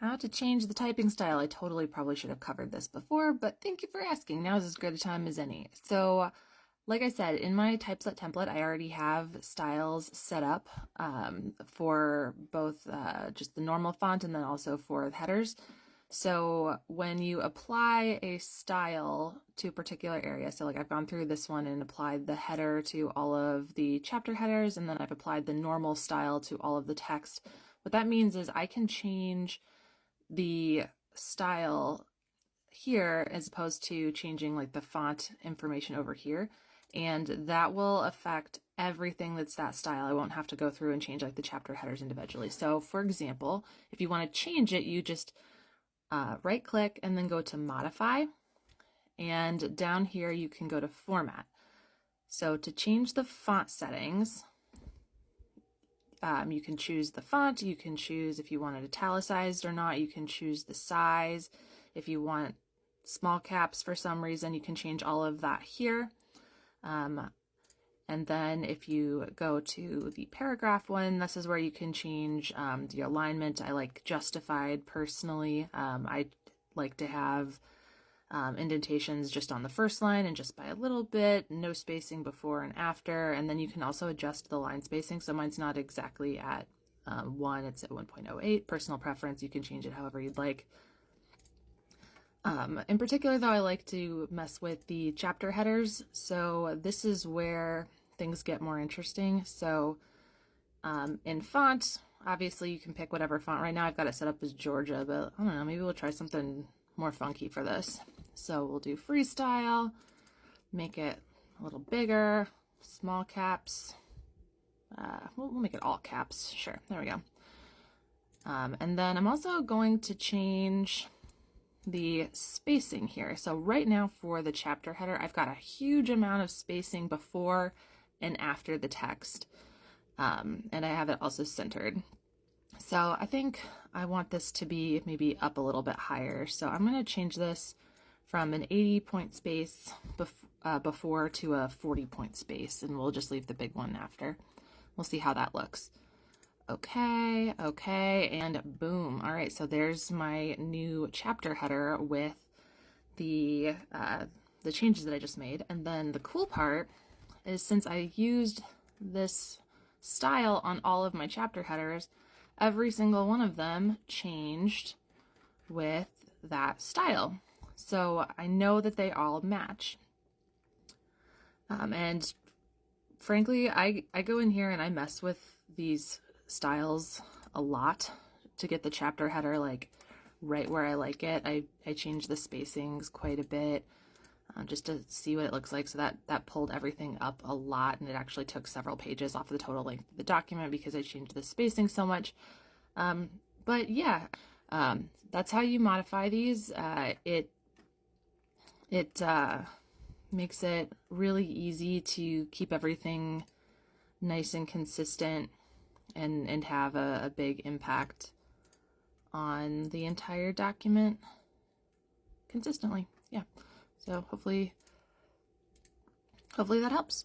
How to change the typing style. I totally probably should have covered this before, but thank you for asking. Now is as good a time as any. So, like I said, in my typeset template, I already have styles set up for both just the normal font and then also for the headers. So when you apply a style to a particular area, so like I've gone through this one and applied the header to all of the chapter headers, and then I've applied the normal style to all of the text. What that means is I can change the style here as opposed to changing like the font information over here, and that will affect everything that's that style. I won't have to go through and change like the chapter headers individually. So for example, if you want to change it, you just right click and then go to modify, and down here you can go to format. So to change the font settings, you can choose the font, you can choose if you want it italicized or not, you can choose the size. If you want small caps for some reason, you can change all of that here. And then if you go to the paragraph one, this is where you can change the alignment. I like justified personally. I like to have indentations just on the first line and just by a little bit, no spacing before and after. And then you can also adjust the line spacing. So mine's not exactly at 1, it's at 1.08. Personal preference, you can change it however you'd like. In particular, though, I like to mess with the chapter headers. So this is where things get more interesting. So in font, obviously you can pick whatever font. Right now I've got it set up as Georgia, but I don't know, maybe we'll try something more funky for this. So we'll do freestyle, make it a little bigger, small caps. We'll make it all caps. Sure, there we go. And then I'm also going to change the spacing here. So right now for the chapter header, I've got a huge amount of spacing before and after the text. And I have it also centered. So I think I want this to be maybe up a little bit higher. So I'm going to change this from an 80-point space before to a 40-point space, and we'll just leave the big one after. We'll see how that looks. Okay, and boom. All right, so there's my new chapter header with the changes that I just made. And then the cool part is, since I used this style on all of my chapter headers, every single one of them changed with that style. So I know that they all match. And frankly, I go in here and I mess with these styles a lot to get the chapter header like right where I like it. I change the spacings quite a bit just to see what it looks like. So that pulled everything up a lot, and it actually took several pages off the total length of the document because I changed the spacing so much. But yeah, that's how you modify these. It makes it really easy to keep everything nice and consistent and have a big impact on the entire document consistently. Yeah. So hopefully that helps.